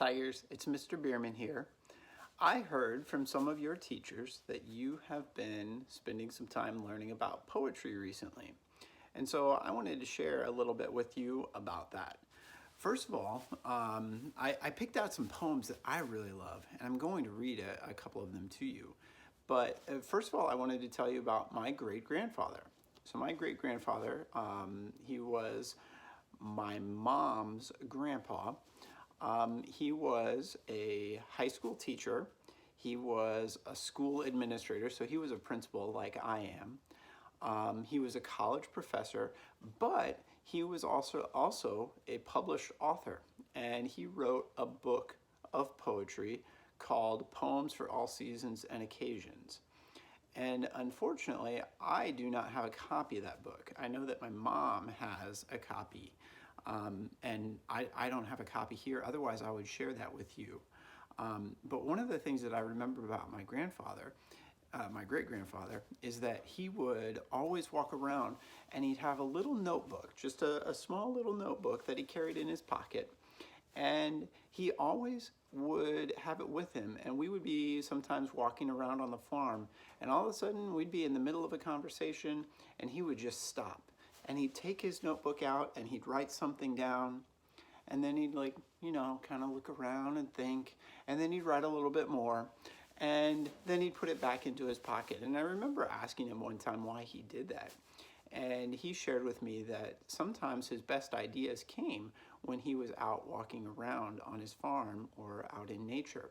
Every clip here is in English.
Tigers, it's Mr. Behrman here. I heard from some of your teachers that you have been spending some time learning about poetry recently. And so I wanted to share a little bit with you about that. First of all, I picked out some poems that I really love, and I'm going to read a couple of them to you. But first of all, I wanted to tell you about my great-grandfather. So my great-grandfather, he was my mom's grandpa. He was a high school teacher. He was a school administrator, so he was a principal like I am. He was a college professor, but he was also a published author, and he wrote a book of poetry called Poems for All Seasons and Occasions. And unfortunately, I do not have a copy of that book. I know that my mom has a copy, and I don't have a copy here. Otherwise, I would share that with you. But one of the things that I remember about my grandfather, my great-grandfather, is that he would always walk around and he'd have a little notebook, just a small little notebook that he carried in his pocket. And he always would have it with him, and we would be sometimes walking around on the farm, and all of a sudden we'd be in the middle of a conversation and he would just stop and he'd take his notebook out and he'd write something down, and then he'd kind of look around and think, and then he'd write a little bit more, and then he'd put it back into his pocket. And I remember asking him one time why he did that. And he shared with me that sometimes his best ideas came when he was out walking around on his farm or out in nature.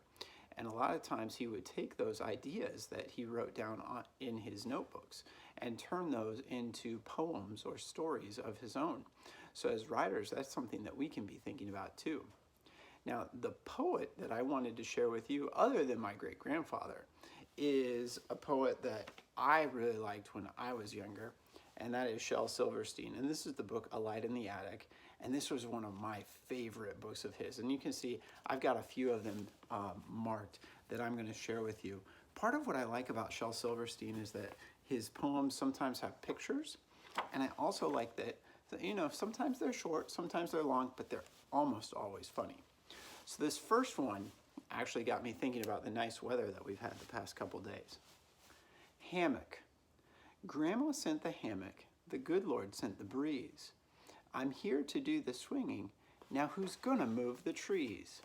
And a lot of times he would take those ideas that he wrote down in his notebooks and turn those into poems or stories of his own. So as writers, that's something that we can be thinking about too. Now, the poet that I wanted to share with you, other than my great-grandfather, is a poet that I really liked when I was younger, and that is Shel Silverstein. And this is the book A Light in the Attic, and this was one of my favorite books of his. And you can see I've got a few of them marked that I'm going to share with you. Part of what I like about Shel Silverstein is that his poems sometimes have pictures, and I also like that, sometimes they're short, sometimes they're long, but they're almost always funny. So this first one actually got me thinking about the nice weather that we've had the past couple days. Hammock. Grandma sent the hammock, the good Lord sent the breeze. I'm here to do the swinging, now who's gonna move the trees?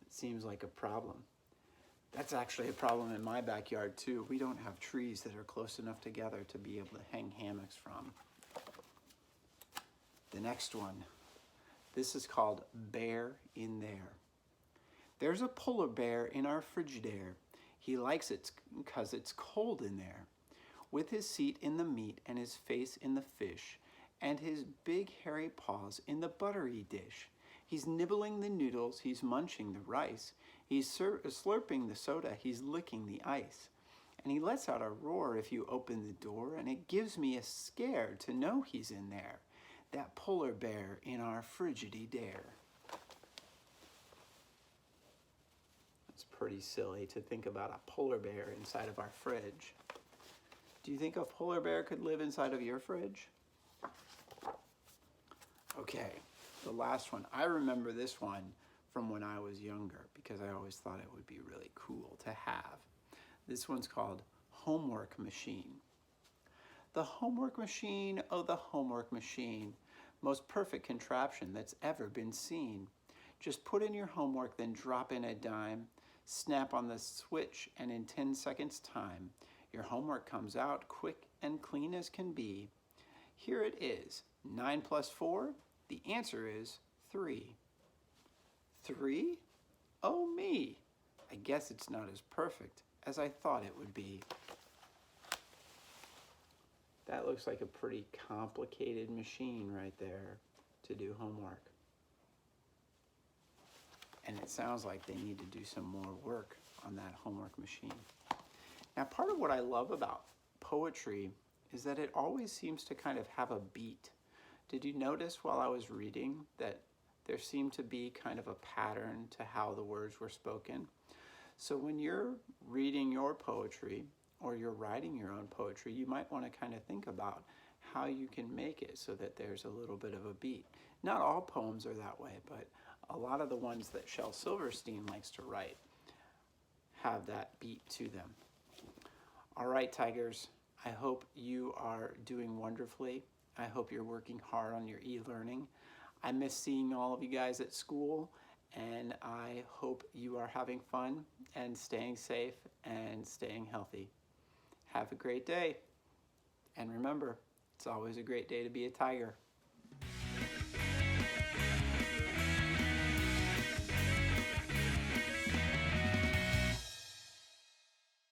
It seems like a problem. That's actually a problem in my backyard too. We don't have trees that are close enough together to be able to hang hammocks from. The next one. This is called Bear in There. There's a polar bear in our Frigidaire. He likes it because it's cold in there. With his seat in the meat and his face in the fish and his big hairy paws in the buttery dish. He's nibbling the noodles, he's munching the rice. He's slurping the soda, he's licking the ice. And he lets out a roar if you open the door, and it gives me a scare to know he's in there. That polar bear in our Frigidaire. It's pretty silly to think about a polar bear inside of our fridge. Do you think a polar bear could live inside of your fridge? Okay, the last one. I remember this one from when I was younger because I always thought it would be really cool to have. This one's called Homework Machine. The homework machine, oh the homework machine, most perfect contraption that's ever been seen. Just put in your homework, then drop in a dime, snap on the switch, and in 10 seconds time, your homework comes out quick and clean as can be. Here it is, 9 plus 4, the answer is 3. 3? Oh me, I guess it's not as perfect as I thought it would be. That looks like a pretty complicated machine right there to do homework. And it sounds like they need to do some more work on that homework machine. Now, part of what I love about poetry is that it always seems to kind of have a beat. Did you notice while I was reading that there seemed to be kind of a pattern to how the words were spoken? So when you're reading your poetry, or you're writing your own poetry, you might want to kind of think about how you can make it so that there's a little bit of a beat. Not all poems are that way, but a lot of the ones that Shel Silverstein likes to write have that beat to them. All right, Tigers, I hope you are doing wonderfully. I hope you're working hard on your e-learning. I miss seeing all of you guys at school, and I hope you are having fun and staying safe and staying healthy. Have a great day. And remember, it's always a great day to be a tiger.